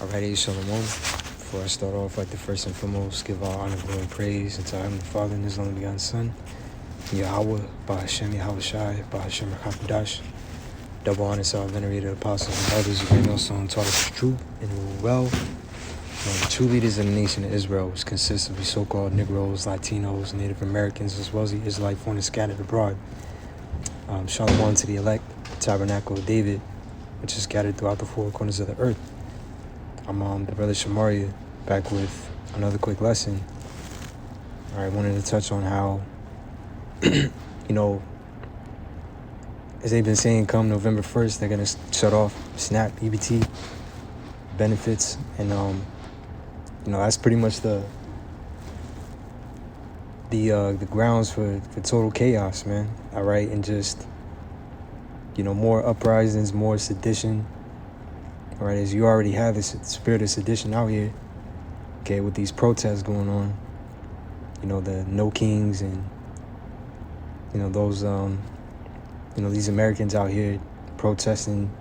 Alrighty, Shalom. Before I start off, I'd like to first and foremost give all honor, glory, and praise unto our Heavenly Father and His only begotten Son, Yahweh, Bahashem, Yahweh Shai, Bahashem, Rakapadash. Double honor to our venerated apostles and elders who bring us on, taught us the truth, and rule well. The true leaders of the nation of Israel, which consists of the so-called Negroes, Latinos, Native Americans, as well as the Israelite foreigners scattered abroad. Shalom to the elect, Tabernacle of David, which is scattered throughout the four corners of the earth. I'm the brother Shamaria, back with another quick lesson. All right, wanted to touch on how, as they've been saying, come November 1st, they're gonna shut off SNAP, EBT benefits, and that's pretty much the grounds for total chaos, man. All right, and just more uprisings, more sedition. All right, as you already have this spirit of sedition out here, okay, with these protests going on, the No Kings and, those, these Americans out here protesting,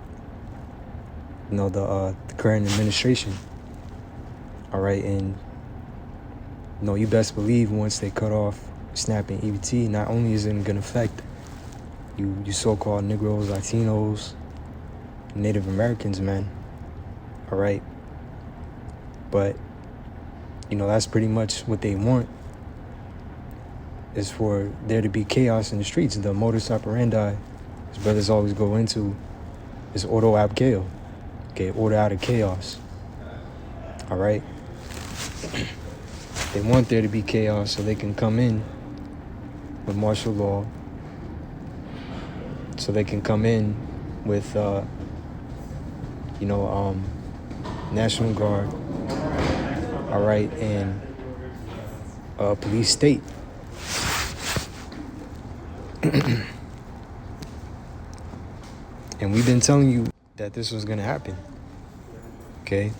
the current administration. All right, and, you best believe once they cut off SNAP and EBT, not only is it going to affect you so-called Negroes, Latinos, Native Americans, man. All right, but that's pretty much what they want, is for there to be chaos in the streets. The modus operandi his brothers always go into is ordo ab chaos, okay, order out of chaos. All right, they want there to be chaos so they can come in with martial law, so they can come in with National Guard, all right, and police state. And we've been telling you that this was going to happen, okay?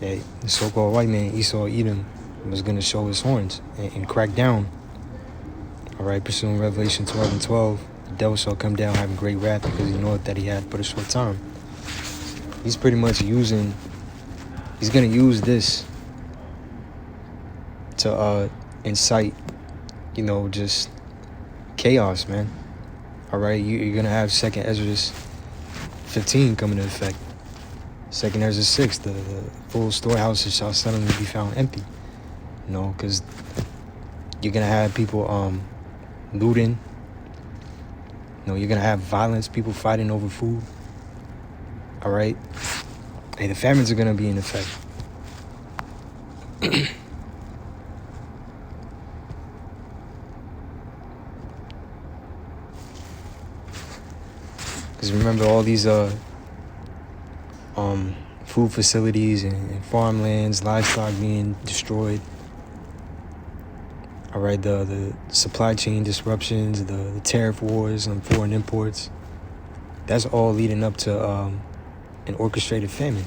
That the so-called white man, Esau Edom, was going to show his horns and crack down, all right, pursuing Revelation 12:12. The devil shall come down having great wrath because he knoweth that he had but a short time. He's pretty much he's going to use this to incite, just chaos, man. All right, you're going to have 2nd Ezra 15 coming into effect. 2nd Ezra 6, the full storehouses shall suddenly be found empty. Because you're going to have people looting. You're going to have violence, people fighting over food. All right? Hey, the famines are going to be in effect. Because remember, all these food facilities and farmlands, livestock being destroyed. All right, the supply chain disruptions, the tariff wars on foreign imports. That's all leading up to an orchestrated famine,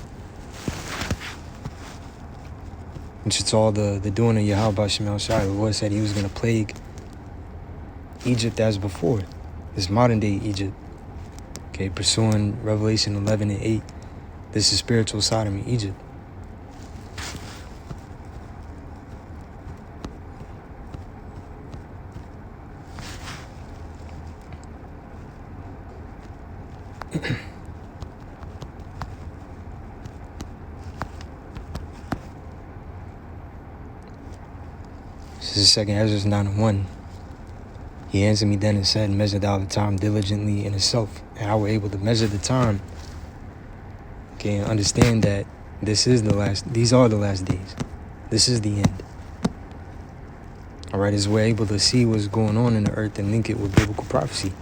which it's all the doing of Yahweh Shemel Shai. The Lord said he was going to plague Egypt as before, this modern day Egypt, okay, pursuing Revelation 11:8. This is spiritual Sodom in Egypt. This is 2nd Ezra 9:1. He answered me then and said, measure thou the time diligently in itself. And I was able to measure the time, okay, and understand that these are the last days. This is the end. All right, as we're able to see what's going on in the earth and link it with biblical prophecy.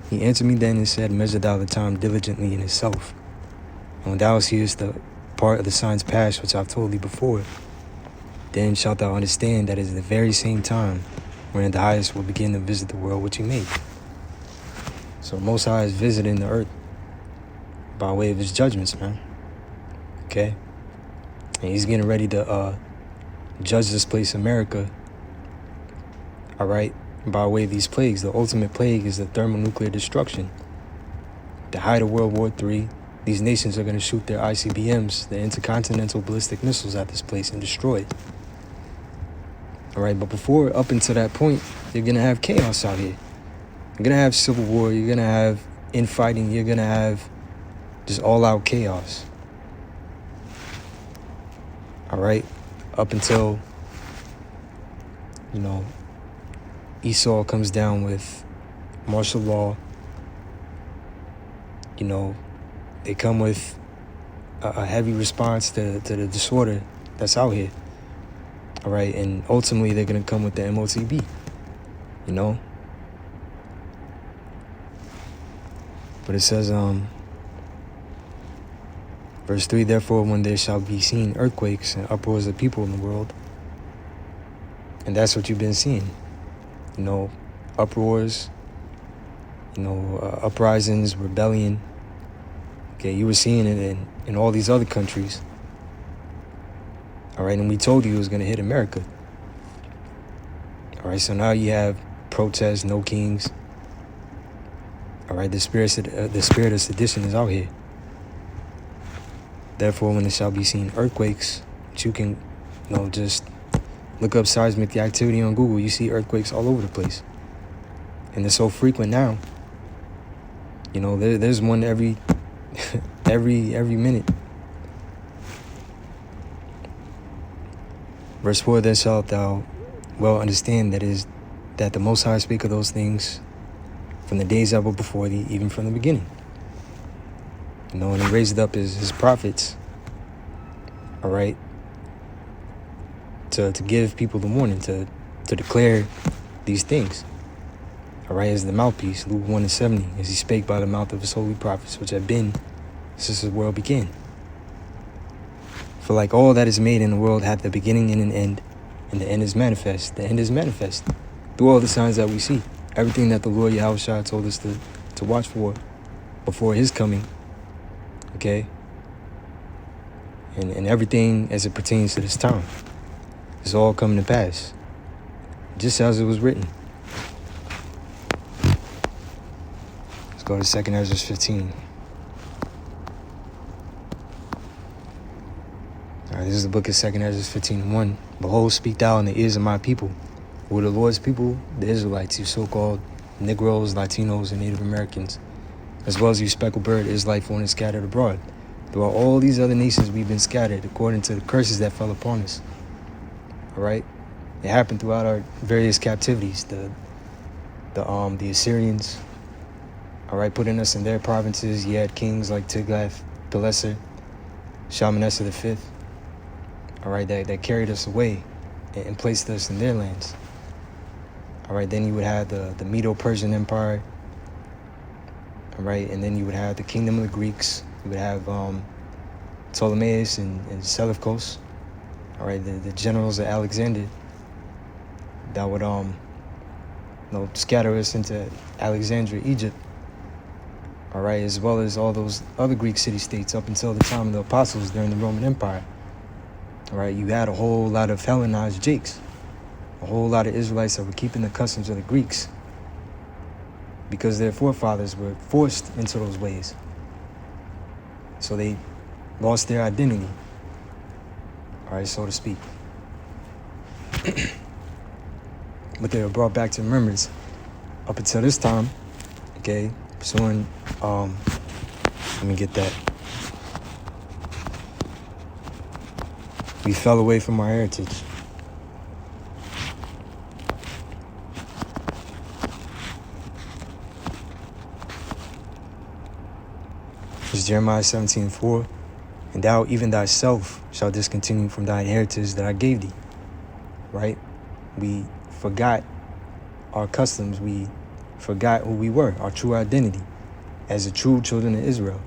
He answered me then and said, measure thou the time diligently in itself. And when thou seest the part of the signs past, which I've told thee before, then shalt thou understand that it is the very same time wherein the highest will begin to visit the world which he made. So the Most High is visiting the earth by way of his judgments, man. Okay? And he's getting ready to judge this place, America, all right, by way of these plagues. The ultimate plague is the thermonuclear destruction. The height of World War III, these nations are going to shoot their ICBMs, their intercontinental ballistic missiles, at this place and destroy it. All right, but up until that point, you're going to have chaos out here. You're going to have civil war. You're going to have infighting. You're going to have just all-out chaos. All right, up until, Esau comes down with martial law. They come with a heavy response to the disorder that's out here. All right, and ultimately they're going to come with the MOTB, But it says, verse 3, therefore, when there shall be seen earthquakes and uproars of people in the world, and that's what you've been seeing, uproars, uprisings, rebellion. Okay, you were seeing it in all these other countries. All right, and we told you it was going to hit America. All right, so now you have protests, no kings. All right, the spirit of sedition is out here. Therefore, when there shall be seen earthquakes, you can, just look up seismic activity on Google. You see earthquakes all over the place, and they're so frequent now. There's one every every minute. Verse 4, then shalt thou well understand that the Most High spake of those things from the days that were before thee, even from the beginning. And he raised up his prophets, all right, to give people the warning, to declare these things, all right, as the mouthpiece. Luke 1:70, as he spake by the mouth of his holy prophets, which have been since the world began. For like all that is made in the world hath a beginning and an end, and the end is manifest. The end is manifest through all the signs that we see. Everything that the Lord Yahushua told us to watch for before his coming. Okay? And everything as it pertains to this time is all coming to pass, just as it was written. Let's go to 2 Ezra 15. All right, this is the book of 2 Ezra 15:1. Behold, speak thou in the ears of my people, who are the Lord's people, the Israelites, you so-called Negroes, Latinos, and Native Americans, as well as you speckled bird, Israelite, foreign and scattered abroad. Throughout all these other nations we've been scattered according to the curses that fell upon us. All right? It happened throughout our various captivities. The Assyrians, all right, putting us in their provinces. You had kings like Tiglath-Pileser, Shalmaneser V, all right, that carried us away and placed us in their lands. All right, then you would have the Medo-Persian Empire. All right, and then you would have the kingdom of the Greeks. You would have Ptolemais and Seleucus. All right, the generals of Alexander that would scatter us into Alexandria, Egypt. All right, as well as all those other Greek city-states up until the time of the apostles during the Roman Empire. All right, you had a whole lot of Hellenized Jakes, a whole lot of Israelites that were keeping the customs of the Greeks because their forefathers were forced into those ways. So they lost their identity, all right, so to speak. But they were brought back to remembrance up until this time, okay, pursuing, let me get that. We fell away from our heritage. It's Jeremiah 17:4. And thou, even thyself, shalt discontinue from thy heritage that I gave thee. Right? We forgot our customs. We forgot who we were, our true identity as the true children of Israel.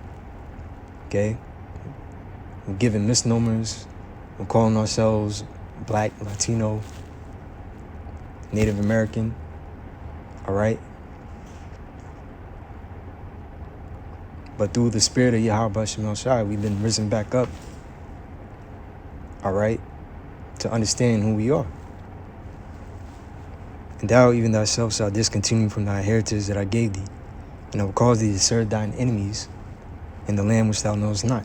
Okay? We're given misnomers. We're calling ourselves Black, Latino, Native American. All right? But through the spirit of Yahweh Shemel Shai, we've been risen back up, all right, to understand who we are. And thou, even thyself, shalt discontinue from thy heritage that I gave thee, and I will cause thee to serve thine enemies, in the land which thou knowest not.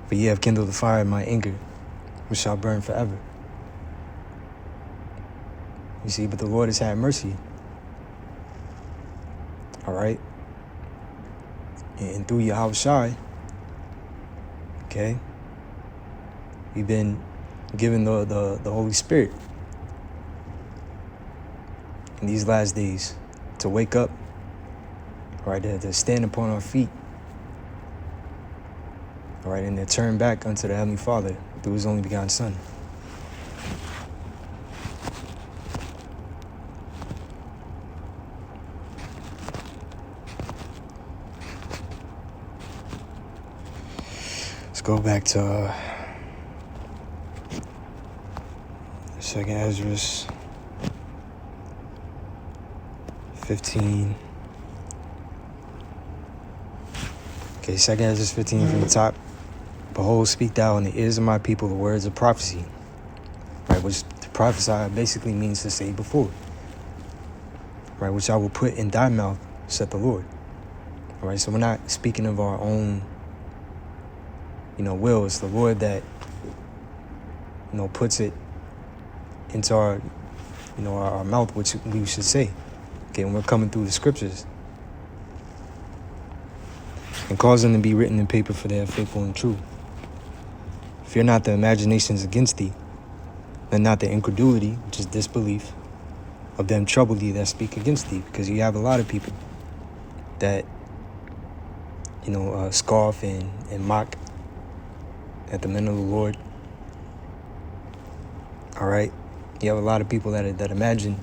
For ye have kindled the fire of my anger, which shall burn forever. You see, but the Lord has had mercy. All right? And through Yahushai, okay, we've been given the Holy Spirit in these last days to wake up, all right, to stand upon our feet, all right, and to turn back unto the Heavenly Father through His only begotten Son. Let's go back to 2nd Ezra 15. Okay, 2nd Ezra 15 from the top. Behold, speak thou in the ears of my people the words of prophecy. Right, which to prophesy basically means to say before. Right, which I will put in thy mouth, said the Lord. All right, so we're not speaking of our own, will. It's the Lord that, puts it into our, our mouth, which we should say. Okay, when we're coming through the scriptures. And cause them to be written in paper, for they are faithful and true. Fear not the imaginations against thee, and not the incredulity, which is disbelief, of them trouble thee that speak against thee. Because you have a lot of people that, scoff and mock at the men of the Lord. All right? You have a lot of people that imagine,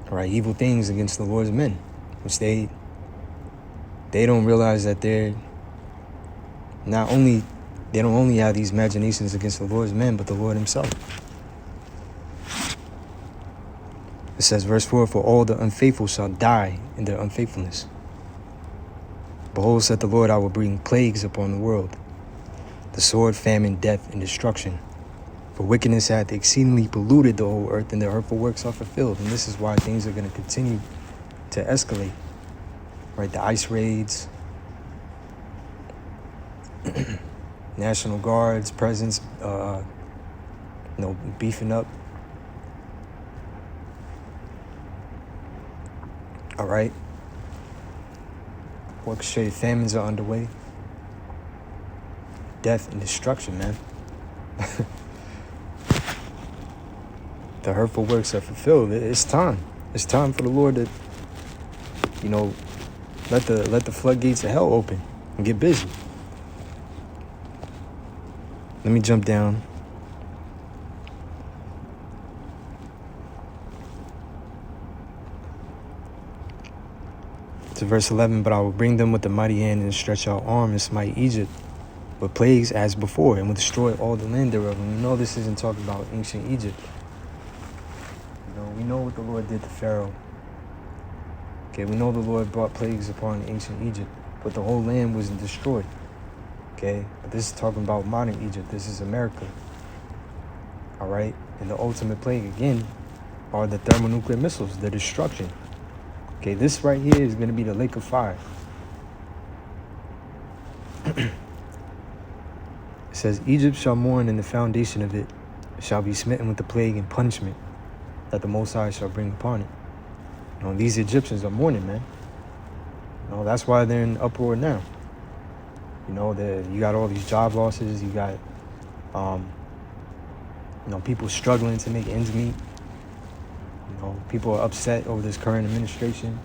all right, evil things against the Lord's men, which they don't realize that they don't only have these imaginations against the Lord's men, but the Lord Himself. It says, verse 4, for all the unfaithful shall die in their unfaithfulness. Behold, said the Lord, I will bring plagues upon the world, the sword, famine, death, and destruction. For wickedness hath exceedingly polluted the whole earth, and their hurtful works are fulfilled. And this is why things are going to continue to escalate. Right, the ICE raids, National Guards, presence, beefing up. All right. Orchestrated famines are underway. Death and destruction, man. The hurtful works are fulfilled. It's time. It's time for the Lord to, let the floodgates of hell open and get busy. Let me jump down. To verse 11, but I will bring them with a mighty hand and stretch out arm and smite Egypt with plagues as before, and will destroy all the land thereof. And we know this isn't talking about ancient Egypt. We know what the Lord did to Pharaoh. Okay, we know the Lord brought plagues upon ancient Egypt, but the whole land wasn't destroyed. Okay, but this is talking about modern Egypt. This is America. All right, and the ultimate plague, again, are the thermonuclear missiles, the destruction. Okay, this right here is going to be the lake of fire. It says, Egypt shall mourn, and the foundation of it shall be smitten with the plague and punishment that the Most High shall bring upon it. These Egyptians are mourning, man. That's why they're in uproar now. You got all these job losses. You got, people struggling to make ends meet. People are upset over this current administration.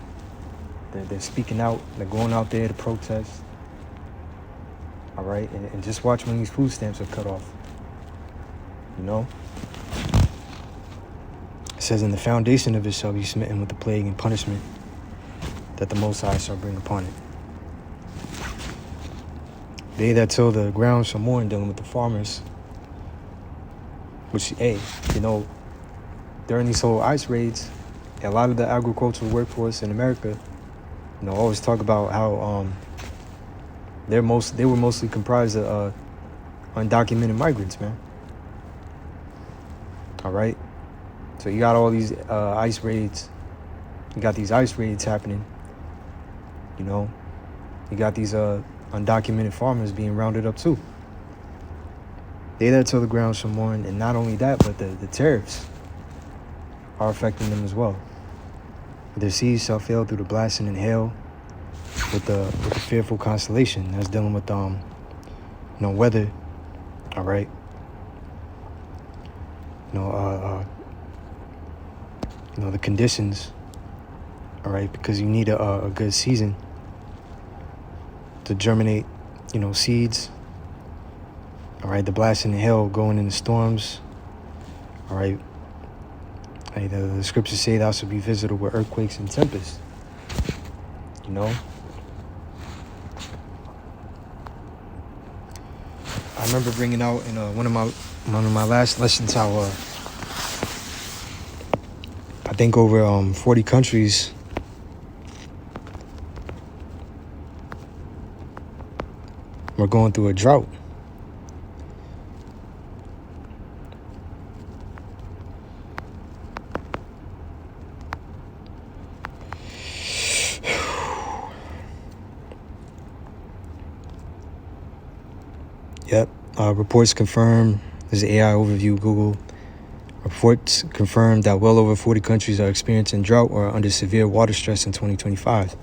They're speaking out. They're going out there to protest. All right, and just watch when these food stamps are cut off. It says, and the foundation of it shall be smitten with the plague and punishment that the Most High shall bring upon it. They that till the ground shall mourn, dealing with the farmers. Which, during these whole ICE raids, a lot of the agricultural workforce in America, always talk about how they were mostly comprised of undocumented migrants, man. All right. So you got all these ICE raids. You got these ICE raids happening, You got these undocumented farmers being rounded up too. They that till the ground shall mourn, and not only that, but the tariffs are affecting them as well. Their seeds shall fail through the blasting and hail, with the fearful constellation that's dealing with weather. All right. The conditions. All right, because you need a good season to germinate, seeds. All right, the blasting and hail going into storms. All right. The scriptures say thou shalt be visited with earthquakes and tempests. I remember bringing out in one of my last lessons how I think over 40 countries were going through a drought. Yep. Reports confirm, there's an AI overview, Google. Reports confirm that well over 40 countries are experiencing drought or are under severe water stress in 2025,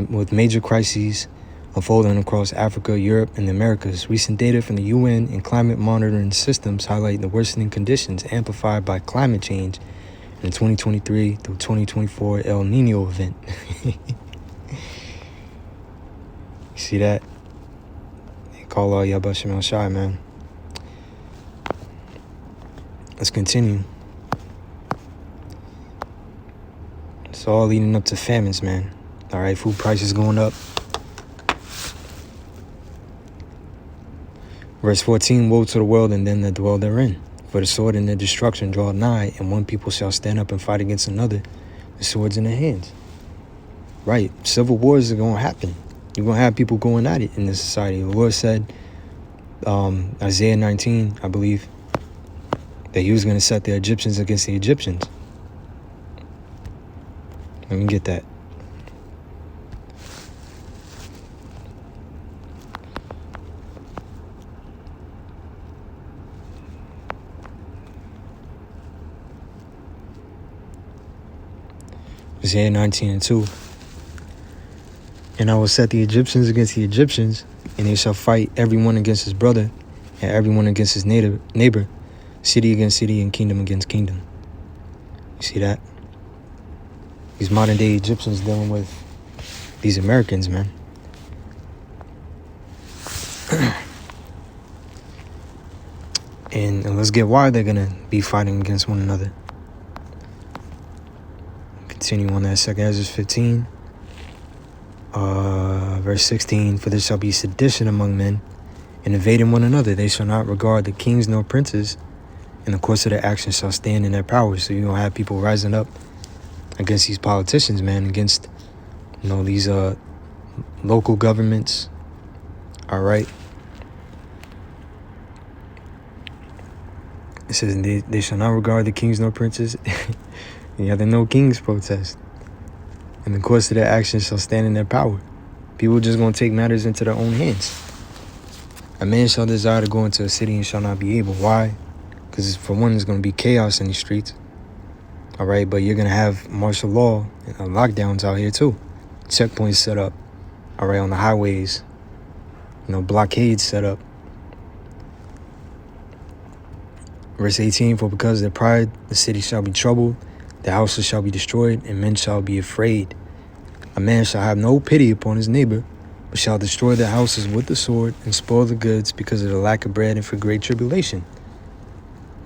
with major crises unfolding across Africa, Europe, and the Americas. Recent data from the UN and climate monitoring systems highlight the worsening conditions amplified by climate change in the 2023 through 2024 El Nino event. You see that? Call all Yabashim El Shai, man. Let's continue. It's all leading up to famines, man. All right, food prices going up. Verse 14, woe to the world and them that dwell therein. For the sword and the destruction draw nigh, and one people shall stand up and fight against another, the swords in their hands. Right, civil wars are going to happen. You're going to have people going at it in this society. The Lord said, Isaiah 19, I believe, that he was going to set the Egyptians against the Egyptians. Let me get that. Isaiah 19:2. And I will set the Egyptians against the Egyptians, and they shall fight everyone against his brother, and everyone against his neighbor, city against city, and kingdom against kingdom. You see that? These modern day Egyptians dealing with these Americans, man. And let's get why they're gonna be fighting against one another. Continue on that. 2 Ezra 15. Verse 16, for there shall be sedition among men, and invading one another. They shall not regard the kings nor princes, and the course of their actions shall stand in their power. So you're going to have people rising up against these politicians, man, against, these local governments. All right. It says, they shall not regard the kings nor princes. Yeah, the no kings protest. And the course of their actions shall stand in their power. People just going to take matters into their own hands. A man shall desire to go into a city and shall not be able. Why? Because for one, there's going to be chaos in the streets. All right, but you're going to have martial law and lockdowns out here too. Checkpoints set up. All right, on the highways. Blockades set up. Verse 18, for because of their pride, the city shall be troubled, the houses shall be destroyed, and men shall be afraid. A man shall have no pity upon his neighbor, but shall destroy their houses with the sword and spoil the goods because of the lack of bread and for great tribulation.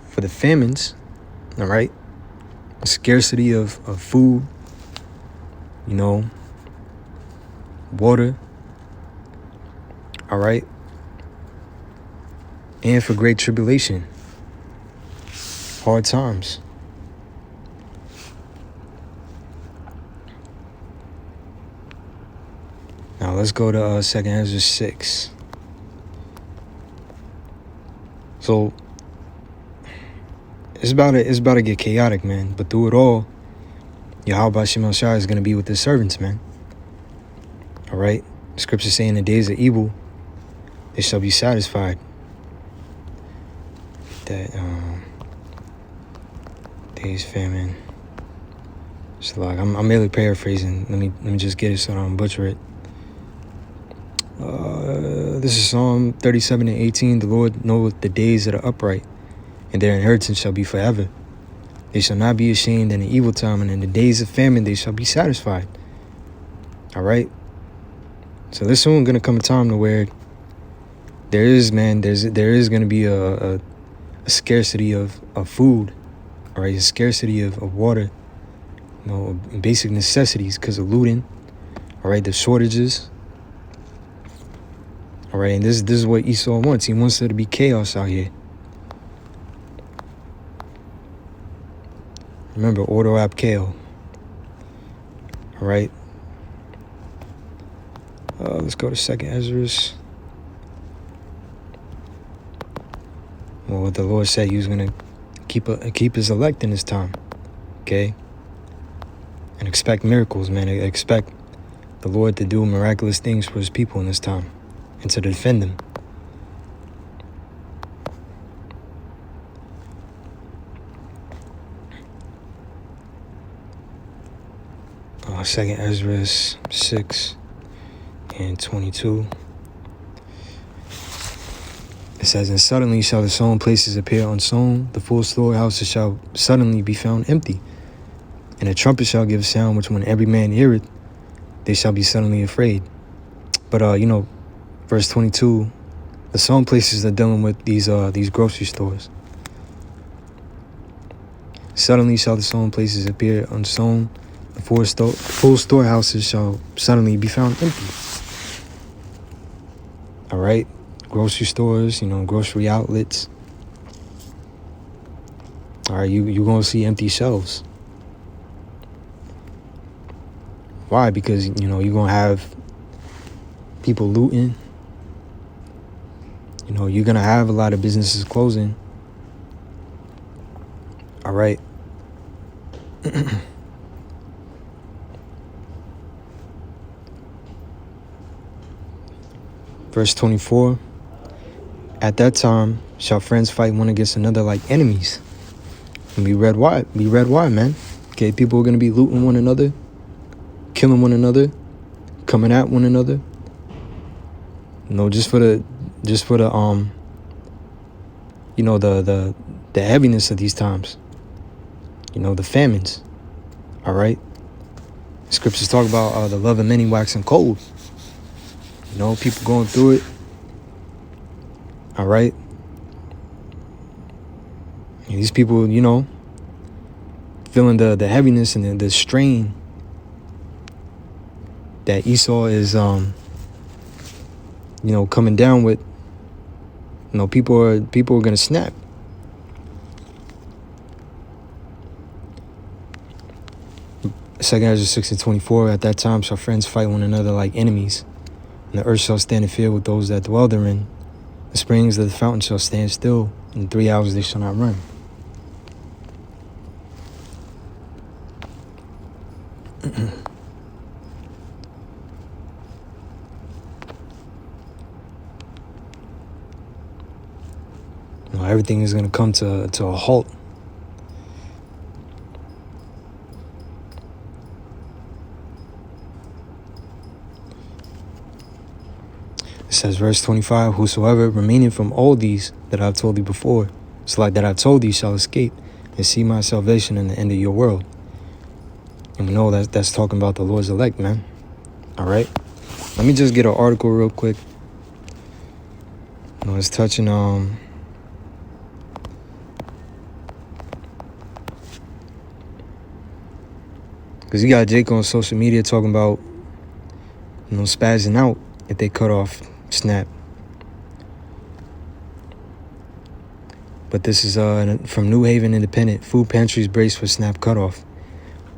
For the famines, all right, a scarcity of food, water, all right, and for great tribulation, hard times. Now let's go to 2 Ezra 6. So it's about to get chaotic, man. But through it all, Yahweh Shemel Shai is going to be with his servants, man. All right. The scriptures say in the days of evil, they shall be satisfied. That days famine. So like I'm merely paraphrasing. Let me just get it so I don't butcher it. This is Psalm 37:18. The Lord knoweth the days of the upright, and their inheritance shall be forever. They shall not be ashamed in the evil time, and in the days of famine they shall be satisfied. All right. So there's soon gonna come a time to where there is gonna be a scarcity of food, all right, a scarcity of water, basic necessities because of looting, all right, the shortages, all right, and this is what Esau wants. He wants there to be chaos out here. Remember, ordo ab chaos, all right. Let's go to 2nd Ezra. Well, what the Lord said, he was going to keep his elect in this time, okay? And expect miracles, man. Expect the Lord to do miraculous things for his people in this time and to defend them. Second Ezra 6:22. It says, and suddenly shall the sown places appear unsown, the full storehouses shall suddenly be found empty, and a trumpet shall give a sound, which when every man heareth, they shall be suddenly afraid. But verse 22, the sown places are dealing with these grocery stores. Suddenly shall the sown places appear unsown, the full storehouses shall suddenly be found empty. All right. Grocery stores, grocery outlets. All right, you're going to see empty shelves. Why? Because, you're going to have people looting. You're going to have a lot of businesses closing. All right. Verse 24. At that time shall friends fight one against another like enemies. And we read why. Man. Okay, people are gonna be looting one another, killing one another, coming at one another. Just for the the heaviness of these times. The famines. All right. Scriptures talk about the love of many waxing cold. People going through it. All right. And these people, feeling the heaviness and the strain that Esau is, coming down with. People are gonna snap. Second Ezra 6:24. At that time shall friends fight one another like enemies, and the earth shall stand in fear with those that dwell therein. The springs of the fountain shall stand still. In 3 hours they shall not run. Everything is going to come to a halt. It says, verse 25, whosoever remaining from all these that I've told thee before, so like that I've told thee, shall escape and see my salvation in the end of your world. And we know that's talking about the Lord's elect, man. All right. Let me just get an article real quick. It's touching because you got Jake on social media talking about spazzing out if they cut off SNAP. But this is from New Haven Independent. Food pantries brace for SNAP cutoff.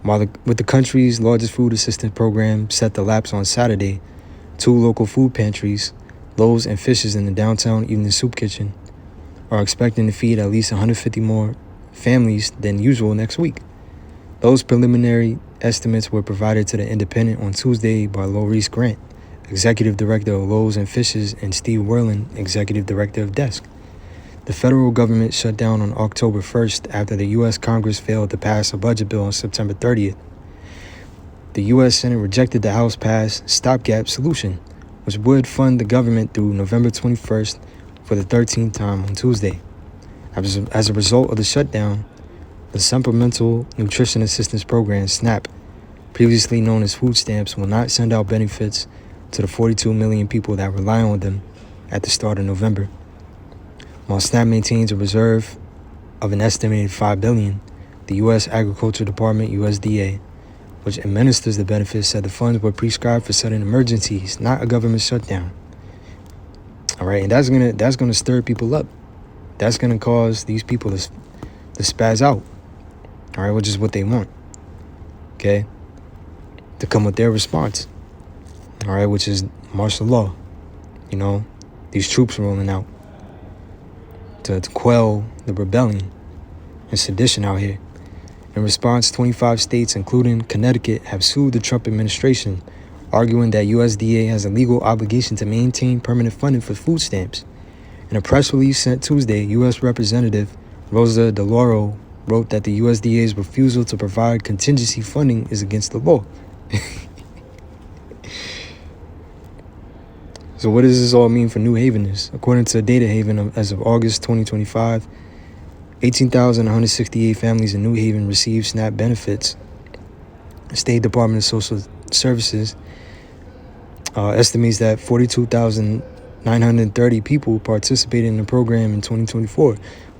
With the country's largest food assistance program set to lapse on Saturday, 2 local food pantries, Loaves and Fishes in the downtown Evening Soup Kitchen, are expecting to feed at least 150 more families than usual next week. Those preliminary estimates were provided to the Independent on Tuesday by Maurice Grant, Executive Director of Loaves and Fishes, and Steve Werlin, Executive Director of Desk. The federal government shut down on October 1st after the U.S. Congress failed to pass a budget bill on September 30th. The U.S. Senate rejected the House-passed stopgap solution, which would fund the government through November 21st for the 13th time on Tuesday. As a result of the shutdown, the Supplemental Nutrition Assistance Program, SNAP, previously known as food stamps, will not send out benefits to the 42 million people that rely on them at the start of November. While SNAP maintains a reserve of an estimated $5 billion, the U.S. Agriculture Department, USDA, which administers the benefits, said the funds were prescribed for sudden emergencies, not a government shutdown. All right, and that's gonna stir people up. That's gonna cause these people to spaz out. All right, which is what they want. Okay, to come with their response. All right, which is martial law. You know, these troops rolling out to quell the rebellion and sedition out here. In response, 25 states, including Connecticut, have sued the Trump administration, arguing that USDA has a legal obligation to maintain permanent funding for food stamps. In a press release sent Tuesday, U.S. Representative Rosa DeLauro wrote that the USDA's refusal to provide contingency funding is against the law. So what does this all mean for New Haveners? According to Data Haven, as of August 2025, 18,168 families in New Haven received SNAP benefits. The State Department of Social Services estimates that 42,930 people participated in the program in 2024,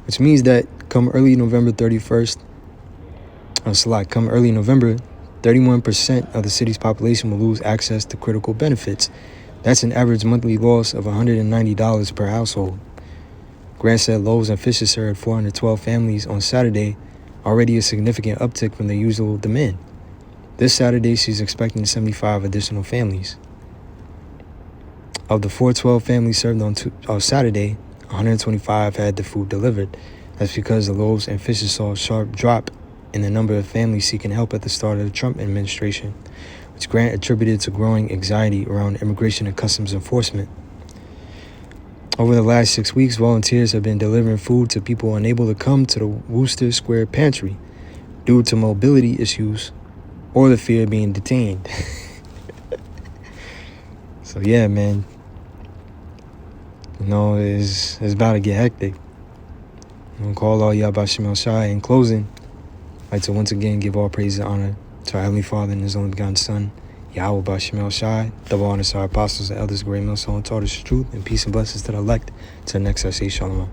which means that come early November 31st, come early November, 31% of the city's population will lose access to critical benefits. That's an average monthly loss of $190 per household. Grant said Loaves and Fishes served 412 families on Saturday, already a significant uptick from the usual demand. This Saturday, she's expecting 75 additional families. Of the 412 families served on Saturday, 125 had the food delivered. That's because the Loaves and Fishes saw a sharp drop in the number of families seeking help at the start of the Trump administration, which Grant attributed to growing anxiety around immigration and customs enforcement. Over the last 6 weeks, volunteers have been delivering food to people unable to come to the Wooster Square pantry due to mobility issues or the fear of being detained. So yeah, man, you know, it's about to get hectic. I'm going to call all y'all by Shemel Shai. In closing, I'd like to once again give all praise and honor to our Heavenly Father and His only begotten Son, Yahweh by Shemel Shai. Double honor to our apostles and elders, great millstone, taught us the truth, and peace and blessings to the elect. Till next I say shalom.